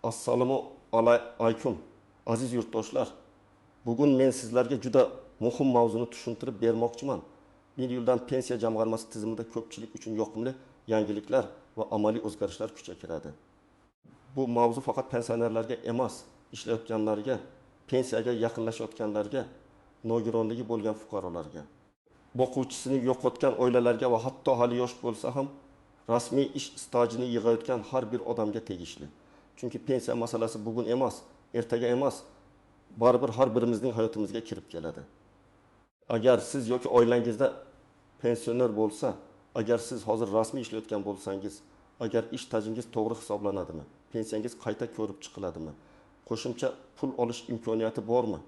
Assalomu alaykum aziz yurtdoshlar. Bugun men sizlarga juda muhim mavzuni tushuntirib bermoqchiman. Bir yildan pensiya jamg'armasi tizimida ko'pchilik uchun yoqimli yangiliklar va amaliy o'zgarishlar kuchga kiradi. Bu mavzu faqat pensionerlarga emas, ishlayotganlarga, pensiyaga yaqinlashayotganlarga, nogironligi bo'lgan fuqarolarga, boquvchisini yo'qotgan oilalarga va hatto hali yosh bo'lsa ham rasmiy ish stajini yig'ayotgan har bir odamga tegishli. Chunki pensiya masalasi bugun emas, ertaga emas, baribir har birimizning hayotimizga kirib keladi. Agar siz yoki oilangizda pensioner bo'lsa, agar siz hozir rasmiy ishlayotgan bo'lsangiz, agar ish stajingiz to'g'ri hisoblanadimi? Pensiyangiz qayta ko'rib chiqiladimi? Qo'shimcha pul olish imkoniyati bormi?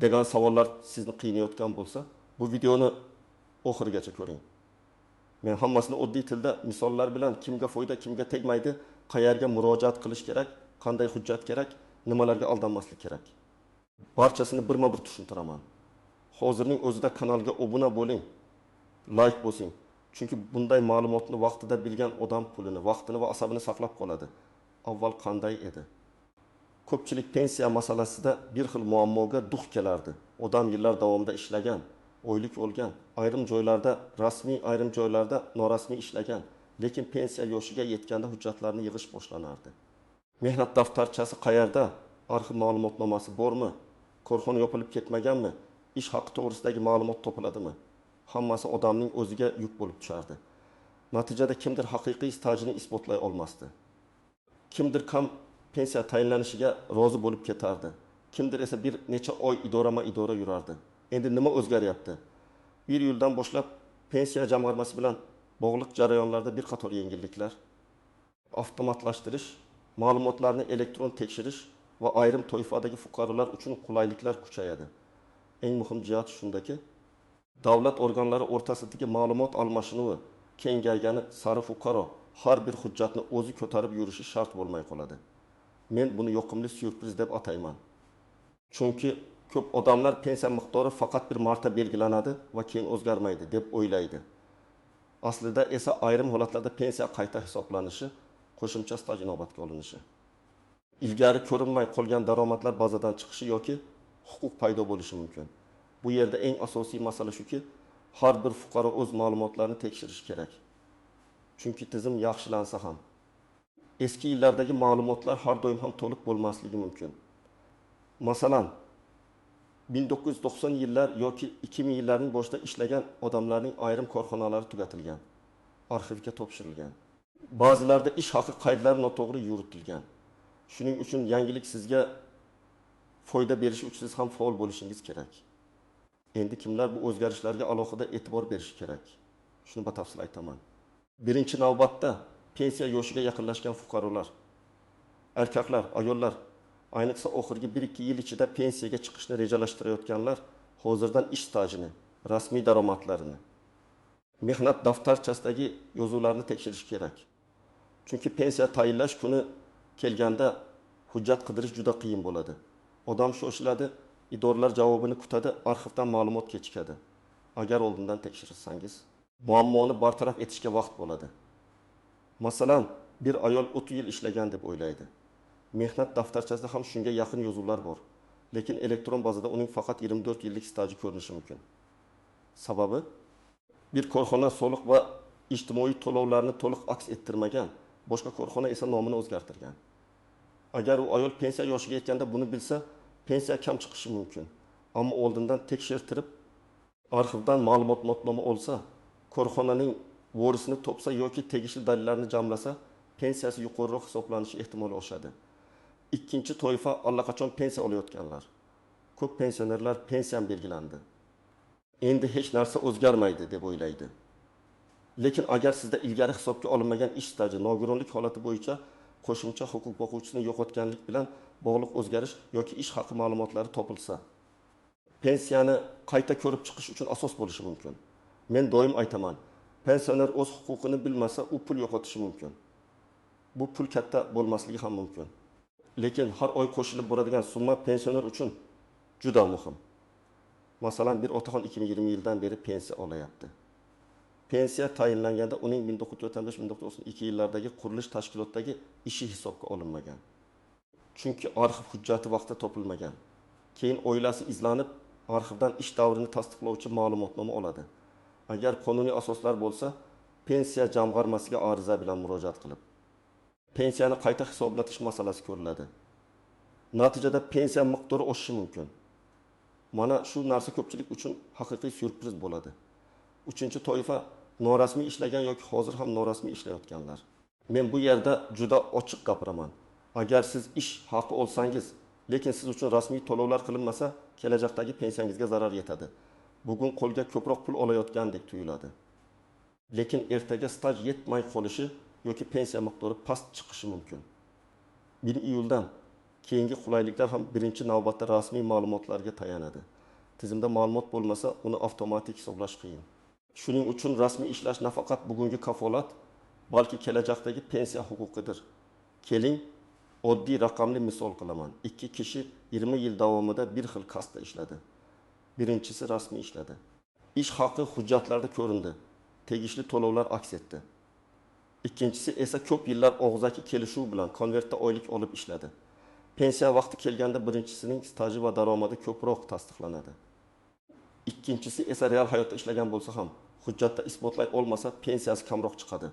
degan savollar sizni qiynayotgan bo'lsa, bu videoni oxirigacha ko'ring. Men hammasini oddiy tilda misollar bilan kimga foyda, kimga tegmaydi, qayerga murojaat qilish kerak, qanday hujjat kerak, nimalarga aldanmaslik kerak. Barchasini birma-bir tushuntiraman. Hozirning o'zida kanalga obuna bo'ling, like bosing. Chunki bunday ma'lumotni vaqtida bilgan odam pulini, vaqtini va asabini saqlab qoladi. Avval qanday edi? Ko'pchilik pensiya masalasida bir xil muammoga duh kelardi. Odam yillar davomida ishlagan, oylik olgan, ayrim joylarda rasmiy, ayrim joylarda norasmiy ishlagan, lekin pensiya yoshiga yetganda hujjatlarni yig'ish boshlanardi. Mehnat daftarchasi qayerda? Arxiv ma'lumotnomasi bormi? Korxona yopilib ketmaganmi? Ish haqi to'g'risidagi ma'lumot topiladimi? Hammasi odamning o'ziga yuk bo'lib tushardi. Natijada kimdir haqiqiy stajini isbotlay olmasdi. Kimdir kam pensiya tayinlanishiga rozi bo'lib ketardi. Kimdir esa bir necha oy idora yurardi. Endi nima o'zgaryapti? Bir yildan boshlab pensiya jamg'armasi bilan bog'liq jarayonlarda bir qator yengilliklar, avtomatlashtirish, ma'lumotlarni elektron tekshirish va ayrim toifadagi fuqarolar uchun qulayliklar kuchayadi. Eng muhim jihat shundaki, davlat organlari o'rtasidagi ma'lumot almashinuvi kengaygani sari fuqaro har bir hujjatni o'zi ko'tarib yurishi shart bo'lmay qoladi. Men buni yoqimli syurpriz deb atayman. Chunki ko'p odamlar pensiya miqdori faqat bir marta belgilanadi va keyin o'zgarmaydi deb o'ylaydi. Aslida esa ayrim holatlarda pensiya qayta hisoblanishi, qo'shimcha staj inobatga olinishi, ilgari ko'rinmay qolgan daromadlar bazadan chiqishi yoki huquq paydo bo'lishi mumkin. Bu yerda eng asosiy masala shuki, har bir fuqaro o'z ma'lumotlarini tekshirish kerak. Chunki tizim yaxshilansa ham eski yillardagi ma'lumotlar har doim ham to'liq bo'lmasligi mumkin. Masalan, 1990 yillar yoki 2000 yillarning boshida ishlagan odamlarning ayrim korxonalari tugatilgan, arxivga topshirilgan. Ba'zilarda ish haqi qaydlari noto'g'ri yuritilgan. Shuning uchun yangilik sizga foyda berishi uchun siz ham faol bo'lishingiz kerak. Endi kimlar bu o'zgarishlarga alohida e'tibor berishi kerak? Shuni batafsil aytaman. Birinchi navbatda pensiya yoshiga yaqinlashgan fuqarolar, erkaklar, ayollar, ayniqsa oxirgi 1-2 yil ichida pensiyaga chiqishni rejalashtirayotganlar hozirdan ish stajini, rasmiy daromadlarini, mehnat daftarchasidagi yozuvlarni tekshirish kerak. Chunki pensiya tayinlash kuni kelganda hujjat qidirish juda qiyin bo'ladi. Odam shoshiladi, idoralar javobini kutadi, arxivdan ma'lumot kechikadi. Agar oldindan tekshirsangiz, muammoni bartaraf etishga vaqt bo'ladi. Masalan, bir ayol 30 yil ishlagan deb o'ylaydi. Mehnat daftarchasida ham shunga yaqin yozuvlar bor. Lekin elektron bazada uning faqat 24 yillik staji ko'rinishi mumkin. Sababi, bir korxona soliq va ijtimoiy to'lovlarni to'liq aks ettirmagan, boshqa korxona esa nomini o'zgartirgan. Agar u ayol pensiya yoshiga yetganda buni bilsa, pensiya kam chiqishi mumkin. Ammo oldindan tekshirtirib, arxivdan ma'lumotnoma olsa, korxonaning vorisini topsa yoki tegishli dalillarni jamlasa, pensiyasi yuqoriroq hisoblanishi ehtimoli oshadi. Ikkinchi toifa allaqachon pensiya olayotganlar. Ko'p pensionerlar pensiyam belgilandi, endi hech narsa o'zgarmaydi deb o'ylaydi. Lekin agar sizda ilgari hisobga olinmagan ish staji, nogironlik holati bo'yicha qo'shimcha huquq boquvchisini yo'qotganlik bilan bog'liq o'zgarish yoki ish haqi ma'lumotlari topilsa, pensiyani qayta ko'rib chiqish uchun asos bo'lishi mumkin. Men doim aytaman, pensioner o'z huquqini bilmasa, u pul yo'qotishi mumkin. Bu pul katta bo'lmasligi ham mumkin. Lekin har oy qo'shilib boradigan summa pensioner uchun juda muhim. Masalan, bir otaxon 2020 yildan beri pensiya olayapti. Pensiya tayinlanganda uning 1995-1992 yillardagi qurilish tashkilotidagi ishi hisobga olinmagan. Chunki arxiv hujjati vaqtida topilmagan. Keyin oilasi izlanib, arxivdan ish davrini tasdiqlovchi ma'lumotnoma oladi. Agar qonuniy asoslar bo'lsa, pensiya jamg'armasiga ariza bilan murojaat qilib, pensiyani qayta hisoblatish masalasi ko'riladi. Natijada pensiya miqdori oshishi mumkin. Mana shu narsa ko'pchilik uchun haqiqiy syurpriz bo'ladi. Uchinchi toifa norasmiy ishlagan yoki hozir ham norasmiy ishlayotganlar. Men bu yerda juda ochiq gapiraman. Agar siz ish haqi olsangiz, lekin siz uchun rasmiy to'lovlar qilinmasa, kelajakdagi pensiyangizga zarar yetadi. Bugun qo'lga ko'proq pul olayotgandek tuyuladi. Lekin ertaga staj yetmay qolishi yoki pensiya miqdori past chiqishi mumkin. 1 iyuldan keyingi qulayliklar ham birinchi navbatda rasmiy ma'lumotlarga tayanadi. Tizimda ma'lumot bo'lmasa, uni avtomatik hisoblash qiyin. Shuning uchun rasmiy ishlash nafaqat bugungi kafolat, balki kelajakdagi pensiya huquqidir. Keling, oddiy raqamli misol qilaman. 2 kishi 20 yil davomida bir xil kasbda ishladi. Birinchisi rasmiy ishladi. Ish haqi hujjatlarda ko'rindi. Tegishli to'lovlar aks etdi. Ikkinchisi esa ko'p yillar og'zaki kelishuv bilan konvertda oylik olib ishladi. Pensiya vaqti kelganda birinchisining staji va daromadi ko'proq tasdiqlanadi. Ikkinchisi esa real hayotda ishlagan bo'lsa ham, hujjatda isbotlay olmasa pensiyasi kamroq chiqadi.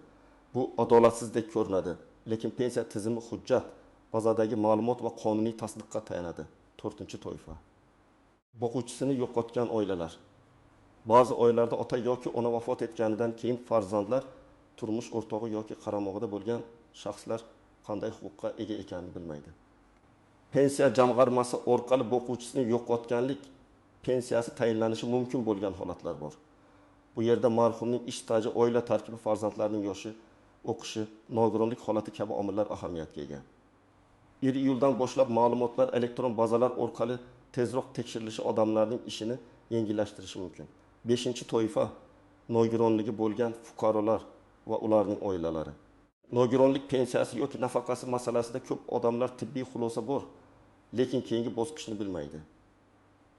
Bu adolatsizlik ko'rinadi, lekin pensiya tizimi hujjat, bazadagi ma'lumot va qonuniy tasdiqqa tayanadi. 4-toifa. Boquvchisini yo'qotgan oilalar. Ba'zi oilalarda ota yoki ona vafot etganidan keyin farzandlar turmush o'rtog'i yoki qaramog'ida bo'lgan shaxslar qanday huquqqa ega ekanini bilmaydi. Pensiya jamg'armasi orqali boquvchisini yo'qotganlik pensiyasi tayinlanishi mumkin bo'lgan holatlar bor. Bu yerda marhumning ish staji, oila tarkibi, farzandlarning yoshi, o'qishi, nogironlik holati kabi omillar ahamiyatga ega. 1 iyuldan boshlab ma'lumotlar elektron bazalar orqali tezroq tekshirilishi odamlarning ishini yengillashtirishi mumkin. 5-toifa nogironligi bo'lgan fuqarolar va ularning oilalari. Nogironlik pensiyasi yoki nafaqasi masalasida ko'p odamlar tibbiy xulosa bor, lekin keyingi bosqichni bilmaydi.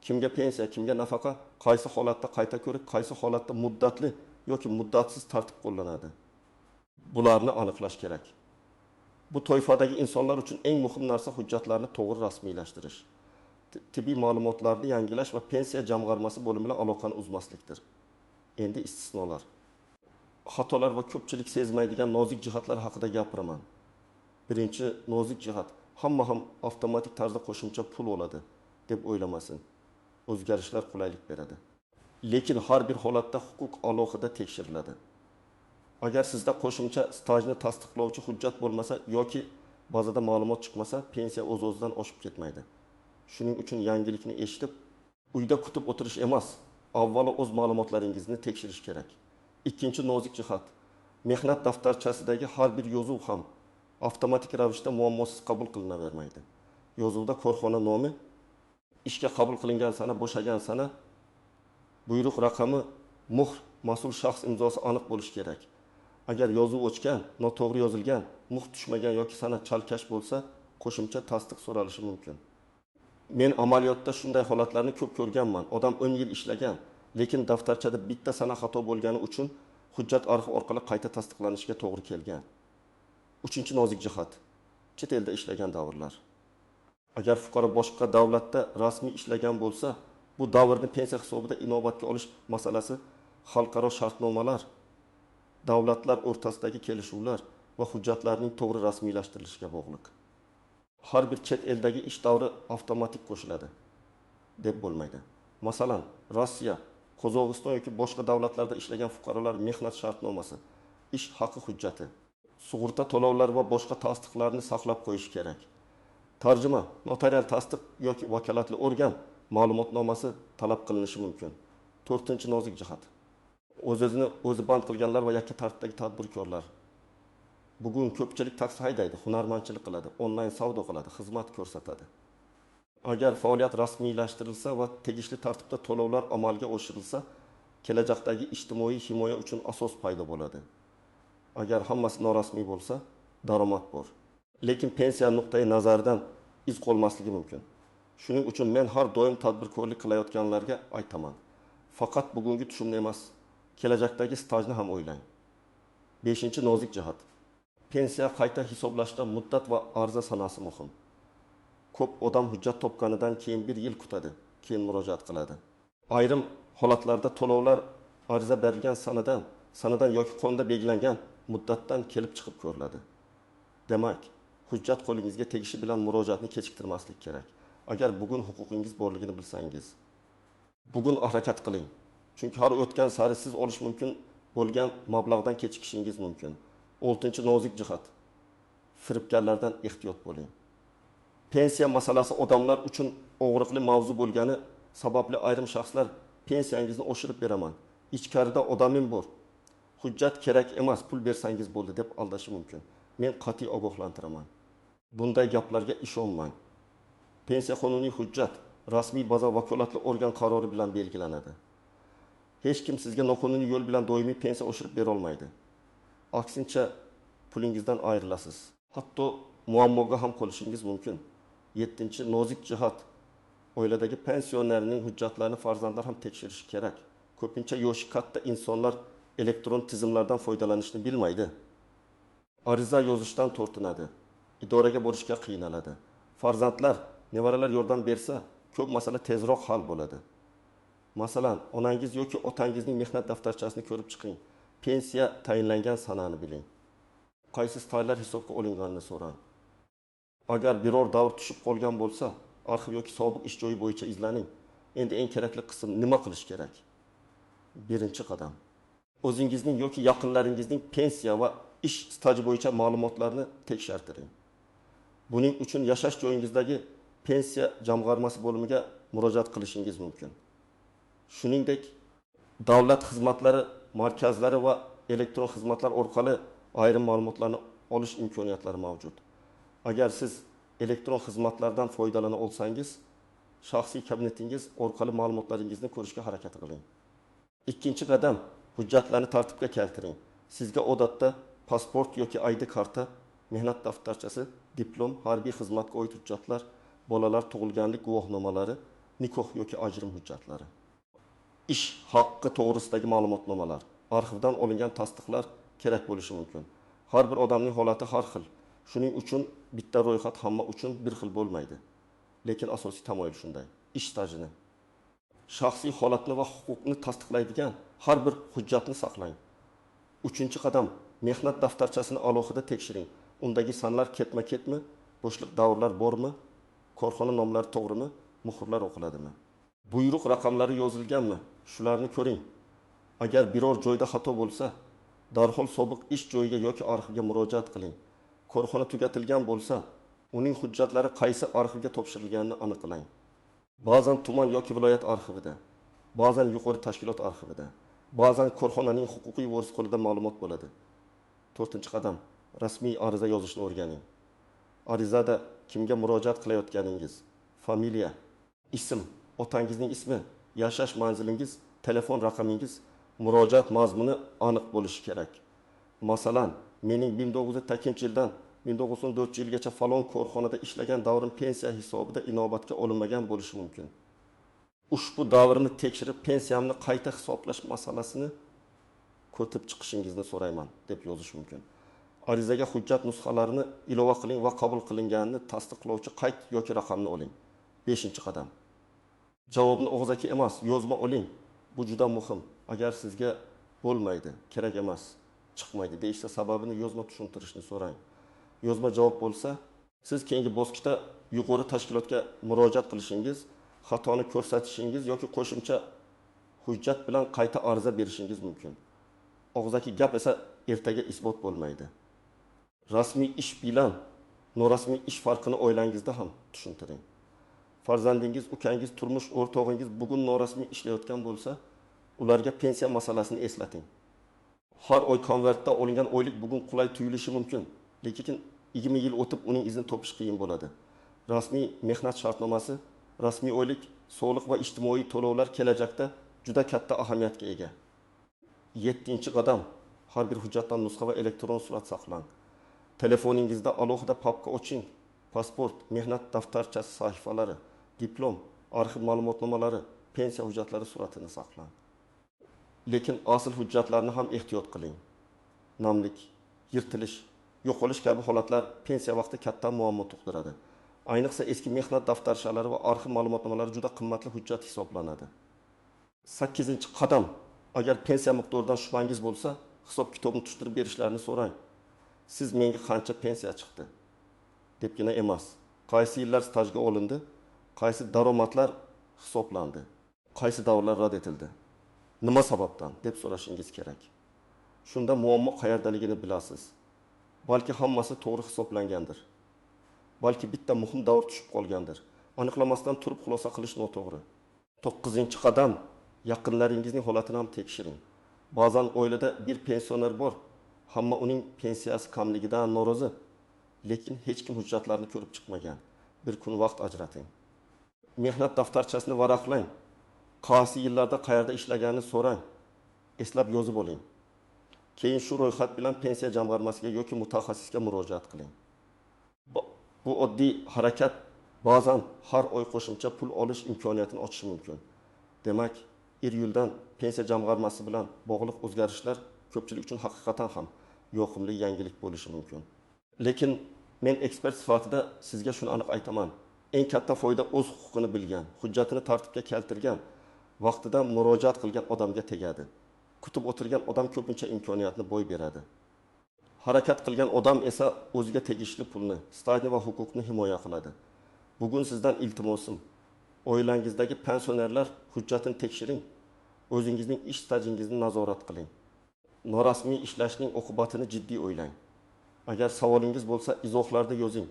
Kimga pensiya, kimga nafaqa, qaysi holatda qayta ko'rik, qaysi holatda muddatli yoki muddatsiz tartib qo'llanadi. Bularni aniqlash kerak. Bu toifadagi insonlar uchun eng muhim narsa hujjatlarni to'g'ri rasmiylashtirish, tibbiy ma'lumotlarni yangilash va pensiya jamg'armasi bo'limi bilan aloqani uzmaslikdir. Endi istisnolar. Xatolar va ko'pchilik sezmaydigan nozik jihatlar haqida gapiraman. Birinchi nozik jihat, hamma ham avtomatik tarzda qo'shimcha pul oladi deb o'ylamasin. O'zgarishlar qulaylik beradi. Lekin har bir holatda huquq alohida tekshiriladi. Agar sizda qo'shimcha stajni tasdiqlovchi hujjat bo'lmasa yoki bazada ma'lumot chiqmasa, pensiya o'z-o'zidan oshib ketmaydi. Shuning uchun yangilikni eshitib, uyda kutib o'tirish emas, avvalo o'z ma'lumotlaringizni tekshirish kerak. Ikkinchi nozik jihat, mehnat daftarchasidagi har bir yozuv ham avtomatik ravishda muammosiz qabul qilinavermaydi. Yozuvda korxona nomi, ishga qabul qilingan sana, bo'shagan sana, buyruq raqami, muhr, mas'ul shaxs imzosi aniq bo'lishi kerak. Agar yozuv o'chgan, noto'g'ri yozilgan, muhr tushmagan yoki sana chalkash bo'lsa, qo'shimcha tasdiq so'ralishi mumkin. Men amaliyotda shunday holatlarni ko'p ko'rganman. Odam 10 yil ishlagan, lekin daftarchada bitta sana xato bo'lgani uchun hujjat arxiv orqali qayta tasdiqlanishiga to'g'ri kelgan. 3-nozik jihat, chet elda ishlagan davrlar. Agar fuqaro boshqa davlatda rasmiy ishlagan bo'lsa, bu davrni pensiya hisobida inobatga olish masalasi xalqaro shartnomalar, davlatlar o'rtasidagi kelishuvlar va hujjatlarning to'g'ri rasmiylashtirilishiga bog'liq. Har bir chet eldagi ish davri avtomatik qo'shiladi deb bo'lmaydi. Masalan, Rossiya, Qozog'iston yoki boshqa davlatlarda ishlagan fuqarolar mehnat shartnomasi, ish haqi hujjati, sug'urta to'lovlari va boshqa tasdiqlarni saqlab qo'yish kerak. Tarjima, notarial tasdiq yoki vakolatli organ ma'lumotnomasi talab qilinishi mumkin. 4-nozik jihat. O'z-o'zini o'zi band qilganlar va yakka tartibdagi tadbirkorlar. Bugun ko'pchilik taksi haydaydi, hunarmandchilik qiladi, onlayn savdo qiladi, xizmat ko'rsatadi. Agar faoliyat rasmiylashtirilsa va tegishli tartibda to'lovlar amalga oshirilsa, kelajakdagi ijtimoiy himoya uchun asos paydo bo'ladi. Agar hammasi norasmiy bo'lsa, daromad bor. Lekin pensiya nuqtai nazaridan iz qolmasligi mumkin. Shuning uchun men har doim tadbirkorlik qilayotganlarga aytaman. Faqat bugungi tushumni emas, kelajakdagi stajni ham o'ylang. 5-nozik jihat. Pensiya qayta hisoblashda muddat va arza sanasi muhim. ko'p odam hujjat topganidan keyin 1 yil kutadi, keyin murojaat qiladi. Ayrim holatlarda to'lovlar ariza berilgan sanadan yoki qonunda belgilangan muddatdan kelib chiqib ko'riladi. Demak, hujjat qo'lingizga tegishi bilan murojaatni kechiktirmaslik kerak. Agar bugun huquqingiz borligini bilsangiz, bugun harakat qiling. Chunki har o'tgan sari siz olish mumkin bo'lgan mablag'dan kechikishingiz mumkin. 6-chi nozik jihat. Firibgarlardan ehtiyot bo'ling. Pensiya masalasi odamlar uchun og'riqli mavzu bo'lgani sababli ayrim shaxslar pensiyangizni oshirib beraman, ichkarida odamim bor, hujjat kerak emas, pul bersangiz bo'ldi deb aldashi mumkin. Men qat'iy ogohlantiraman. Bunday gaplarga ishonmang. Pensiya qonuniy hujjat rasmiy baza vakolatli organ qarori bilan belgilanadi. Hech kim sizga noqonuniy yo'l bilan doimiy pensiya oshirib bera olmaydi. Aksincha pulingizdan ayrilasiz. Hatto muammoga ham qolishingiz mumkin. 7-chi nozik jihat. Oiladagi pensionerning hujjatlarini farzandlar ham tekshirishi kerak. Ko'pincha yoshi katta insonlar elektron tizimlardan foydalanishni bilmaydi. Ariza yozishdan tortinadi. Idoraga borishga qiynaladi. Farzandlar, nevaralar yordam bersa, ko'p masala tezroq hal bo'ladi. Masalan, onangiz yoki otangizning mehnat daftarchasini ko'rib chiqing. Pensiya tayinlangan sanani biling. Qaysi stajlar hisobga olinganini so'rang. Agar biror davr tushib qolgan bo'lsa, arxiv yoki sobiq ish joyi bo'yicha izlaning. Endi eng kerakli qism nima qilish kerak? Birinchi qadam. O'zingizning yoki yaqinlaringizning pensiya va ish staji bo'yicha ma'lumotlarini tekshirtiring. Buning uchun yashash joyingizdagi pensiya jamg'armasi bo'limiga murojaat qilishingiz mumkin. Shuningdek, davlat xizmatlari markazlari va elektron xizmatlar orqali ayrim ma'lumotlarni olish imkoniyatlari mavjud. Agar siz elektron xizmatlardan foydalana olsangiz, shaxsiy kabinetingiz orqali ma'lumotlaringizni ko'rishga harakat qiling. Ikkinchi qadam, hujjatlarni tartibga keltiring. Sizga odatda pasport yoki ID karta, mehnat daftarchasi, diplom, harbiy xizmatga oid hujjatlar, bolalar tug'ilganlik guvohnomalari, nikoh yoki ajrim hujjatlari, ish haqqi to'g'risidagi ma'lumotnomalar, arxivdan olingan tasdiqlar kerak bo'lishi mumkin. Har bir odamning holati har xil. Shuning uchun bitta ro'yxat hamma uchun bir xil bo'lmaydi. Lekin asosiy tamoyil shunday. Ish stajini, shaxsiy holatni va huquqni tasdiqlaydigan har bir hujjatni saqlang. 3-qadam, mehnat daftarchasini alohida tekshiring. Undagi sanlar ketma-ketmi, bo'shliq davrlar bormi, korxona nomlari to'g'rimi, muhrlar o'qiladimi? Buyruq raqamlari yozilganmi? Shularni ko'ring. Agar biror joyda xato bo'lsa, darhol sobiq ish joyiga yoki arxivga murojaat qiling. Korxona tugatilgan bo'lsa, uning hujjatlari qaysi arxivga topshirilganini aniqlang. Ba'zan tuman yoki viloyat arxivida, ba'zan yuqori tashkilot arxivida, ba'zan korxonaning huquqiy vorisi qo'lida ma'lumot bo'ladi. 4-qadam, rasmiy ariza yozishni o'rganing. Arizada kimga murojaat qilayotganingiz, familiya, ism, otangizning ismi, yashash manzilingiz, telefon raqamingiz, murojaat mazmuni aniq bo'lishi kerak. Masalan, mening 1902-yildan 1994-yilgacha falon korxonada ishlagan davrim pensiya hisobida inobatga olinmagan bo'lishi mumkin. Ushbu davrni tekshirib pensiyamni qayta hisoblash masalasini ko'rib chiqishingizni so'rayman deb yozish mumkin. Arizaga hujjat nusxalarini ilova qiling va qabul qilinganini tasdiqlovchi qayd yoki raqamni oling. 5-qadam. Javobni og'zaki emas, yozma oling. Bu juda muhim. Agar sizga bo'lmaydi, kerak emas, chiqmaydi deyishsa sababini yozma tushuntirishni so'rang. Yozma javob bo'lsa, siz keyingi bosqichda yuqori tashkilotga murojaat qilishingiz, xatoni ko'rsatishingiz yoki qo'shimcha hujjat bilan qayta ariza berishingiz mumkin. Og'zaki gap esa ertaga isbot bo'lmaydi. Rasmiy ish bilan norasmiy ish farqini oilangizda ham tushuntiring. Farzandingiz, ukangiz, turmush o'rtog'ingiz bugun norasmiy ishlayotgan bo'lsa, ularga pensiya masalasini eslating. Har oy konvertda olingan oylik bugun qulay tuyulishi mumkin, lekin 20 yil o'tib uning izini topish qiyin bo'ladi. Rasmiy mehnat shartnomasi, rasmiy oylik, sog'liq va ijtimoiy to'lovlar kelajakda juda katta ahamiyatga ega. 7-qadam, har bir hujjatdan nusxa va elektron surat saqlang. Telefoningizda alohida papka oching. Pasport, mehnat daftarchasi sahifalari, diplom, arxiv ma'lumotnomalari, pensiya hujjatlari suratini saqlang. Lekin asl hujjatlarni ham ehtiyot qiling. Namlik, yirtilish, yo'qolish kabi holatlar pensiya vaqti katta muammo tug'diradi. Ayniqsa eski mehnat daftarshalari va arxiv ma'lumotnomalari juda qimmatli hujjat hisoblanadi. 8-qadam. Agar pensiya miqdoridan shubhangiz bo'lsa, hisob kitobni tushuntirib berishlarini so'rang. Siz menga qancha pensiya chiqdi debgina emas. Qaysi yillar stajga olindi, qaysi daromadlar hisoblandi, qaysi davrlar rad etildi, nima sababdan deb so'rashingiz kerak. Shunda muammo qayerdaligini bilasiz. Balki hammasi to'g'ri hisoblangandir. Balki bitta muhim davr tushib qolgandir. Aniqlamasdan turib xulosa qilish noto'g'ri. 9-qadam. Yaqinlaringizning holatini ham tekshiring. Ba'zan oilada bir pensioner bor. Hamma uning pensiyasi kamligidan norozi. Lekin hech kim hujjatlarni ko'rib chiqmagan. Bir kun vaqt ajrating. Mehnat daftarchasini varaqlang. Qaysi yillarda qayerda ishlaganini so'rang. Eslab yozib oling. Keyin shu ro'yxat bilan pensiya jamg'armasiga yoki mutaxassisga murojaat qiling. Bu oddiy harakat ba'zan har oy qo'shimcha pul olish imkoniyatini ochishi mumkin. Demak, iyuldan pensiya jamg'armasi bilan bog'liq o'zgarishlar ko'pchilik uchun haqiqatan ham yoqimli yangilik bo'lishi mumkin. Lekin men ekspert sifatida sizga shuni aniq aytaman. Eng katta foyda o'z huquqini bilgan, hujjatini tartibga keltirgan, vaqtida murojaat qilgan odamga tegadi. Kutib o'tirgan odam ko'pincha imkoniyatni boy beradi. Harakat qilgan odam esa o'ziga tegishli pulni, stajni va huquqni himoya qiladi. Bugun sizdan iltimosim, oilangizdagi pensionerlar hujjatini tekshiring. O'zingizning ish stajingizni nazorat qiling. Norasmiy ishlashning oqibatini jiddiy o'ylang. Agar savolingiz bo'lsa, izohlarda yozing.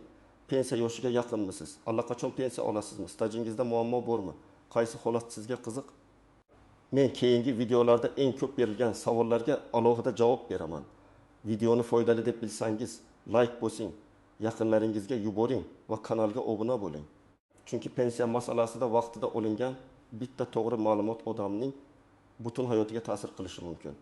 Pensiya yoshiga yaqinmisiz? Allaqachon pensiya olasizmi? Stajingizda muammo bormi? Qaysi holat sizga qiziq? Men keyingi videolarda eng ko'p berilgan savollarga alohida javob beraman. Videoni foydali deb bilsangiz, like bosing, yaqinlaringizga yuboring va kanalga obuna bo'ling. Chunki pensiya masalasida vaqtida olingan bitta to'g'ri ma'lumot odamning butun hayotiga ta'sir qilishi mumkin.